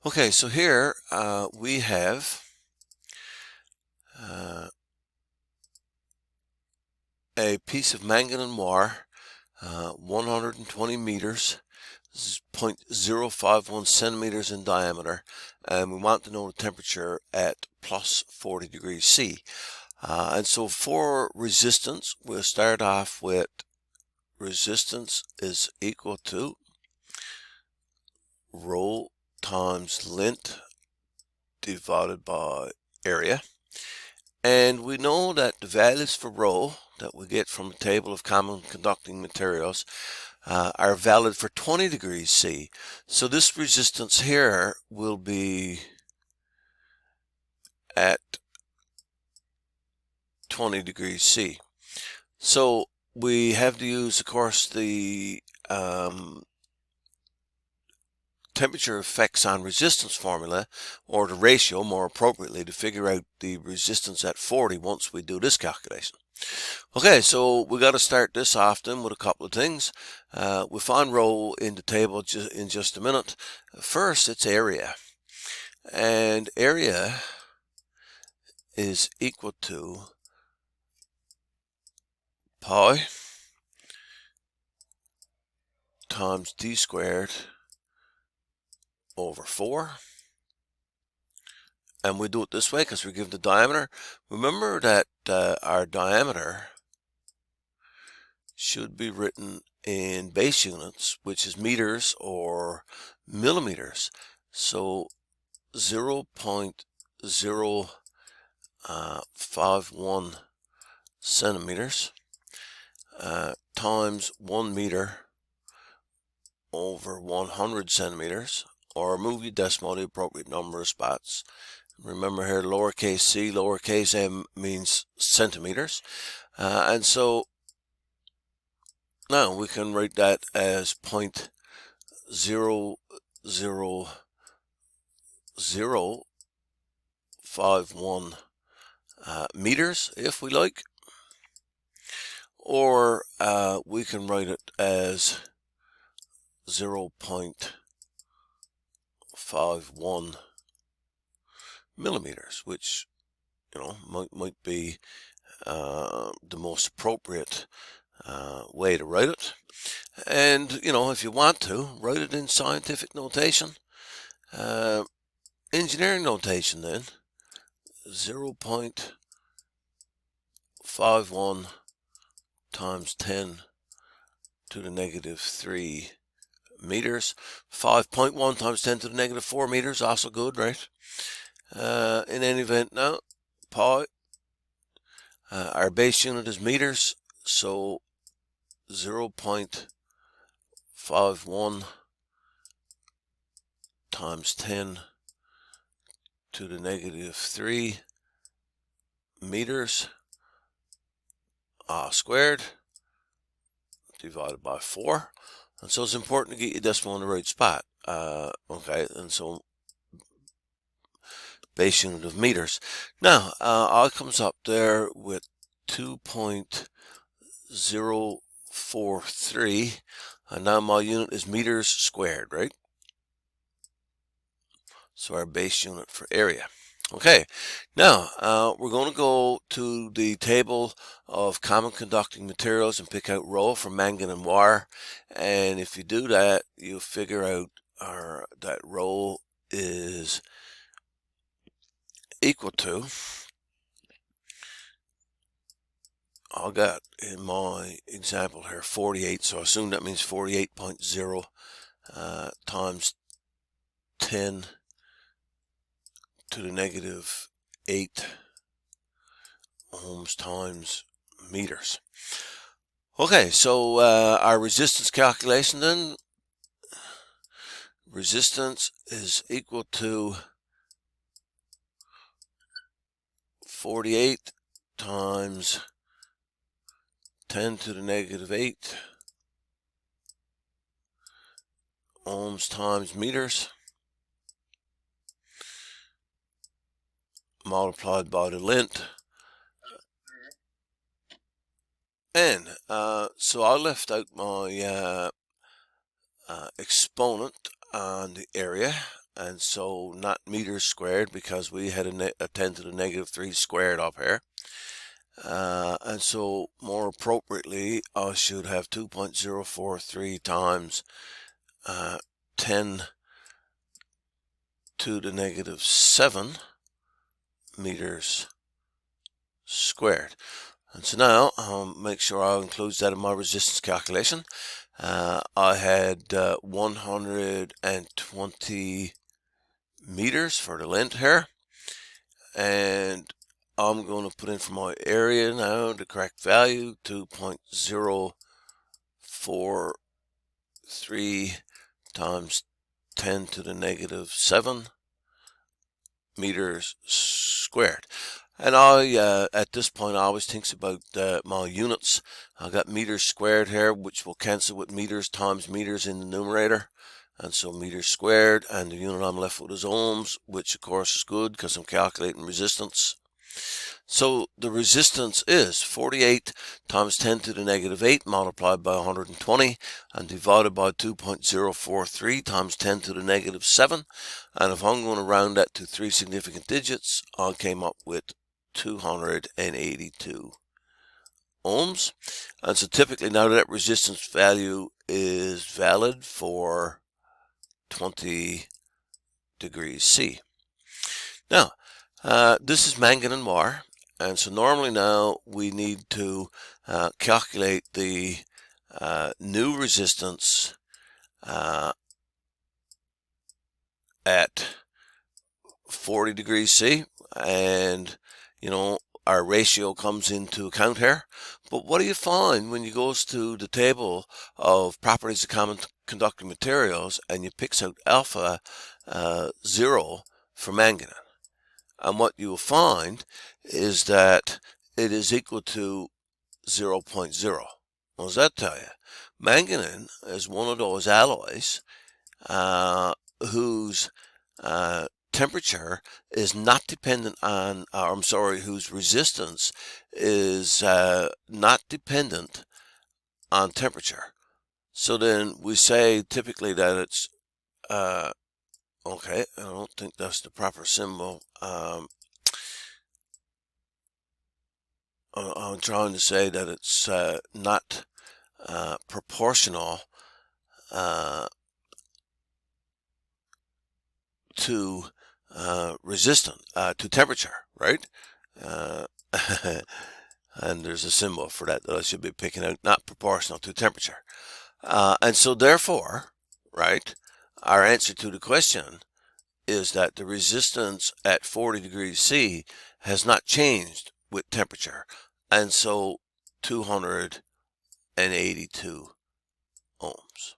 Okay, so here we have a piece of manganese wire, 120 meters, 0.051 centimeters in diameter, and we want to know the temperature at plus 40 degrees C. And so for resistance, we'll start off with resistance is equal to rho times length divided by area. And we know that the values for rho that we get from a table of common conducting materials are valid for 20 degrees C. So this resistance here will be at 20 degrees C. So we have to use, of course, the temperature effects on resistance formula, or the ratio more appropriately, to figure out the resistance at 40 once we do this calculation. Okay, so we got to start this off then with a couple of things. We'll find rho in the table in just a minute. First, it's area. And area is equal to pi times d squared over 4. And we do it this way because we're given the diameter. Remember that our diameter should be written in base units, which is meters or millimeters. So 0.051 centimeters times 1 meter over 100 centimeters, or move your decimal to the appropriate number of spots. Remember here, lowercase c, lowercase m means centimeters. And so now we can write that as 0.00051 meters, if we like. Or we can write it as 0.51 millimeters, which might be the most appropriate way to write it. And if you want to write it in scientific notation, engineering notation, then 0.51 times 10 to the negative 3 meters. 5.1 times 10 to the negative 4 meters, also good, right? In any event, now pi, our base unit is meters, so 0.51 times 10 to the negative 3 meters squared divided by 4. And so it's important to get your decimal in the right spot. Okay, and so base unit of meters. Now, I comes up there with 2.043, and now my unit is meters squared, right? So our base unit for area. Okay, now we're going to go to the table of common conducting materials and pick out rho for manganese wire. And if you do that, you'll figure out that rho is equal to, I got in my example here 48, so I assume that means 48.0 times 10 to the negative 8 ohms times meters. Okay, so our resistance calculation then, resistance is equal to 48 times 10 to the negative 8 ohms times meters multiplied by the length. And so I left out my exponent on the area, and so not meters squared, because we had a 10 to the negative 3 squared up here. And so more appropriately, I should have 2.043 times 10 to the negative 7 meters squared. And so now I'll make sure I'll include that in my resistance calculation. I had 120 meters for the length here, and I'm going to put in for my area now the correct value, 2.043 times 10 to the negative 7 meters squared. And at this point, I always think about my units. I got meters squared here, which will cancel with meters times meters in the numerator. And so meters squared, and the unit I'm left with is ohms, which of course is good because I'm calculating resistance. So the resistance is 48 times 10 to the negative 8 multiplied by 120 and divided by 2.043 times 10 to the negative 7. And if I'm going to round that to 3 significant digits, I came up with 282 ohms. And so typically now that resistance value is valid for 20 degrees C. Now, this is manganese wire, and so normally now we need to calculate the new resistance at 40 degrees C, and you know, our ratio comes into account here. But what do you find when you goes to the table of properties of common conducting materials and you picks out alpha 0 for manganese? And what you will find is that it is equal to 0.0. What does that tell you? Manganese is one of those alloys whose temperature is not dependent on, whose resistance is not dependent on temperature. So then we say typically that it's, okay, I don't think that's the proper symbol. I'm trying to say that it's not proportional to resistance, to temperature, right? And there's a symbol for that I should be picking out, not proportional to temperature. And so therefore, right, our answer to the question is that the resistance at 40 degrees C has not changed with temperature, and so 282 ohms.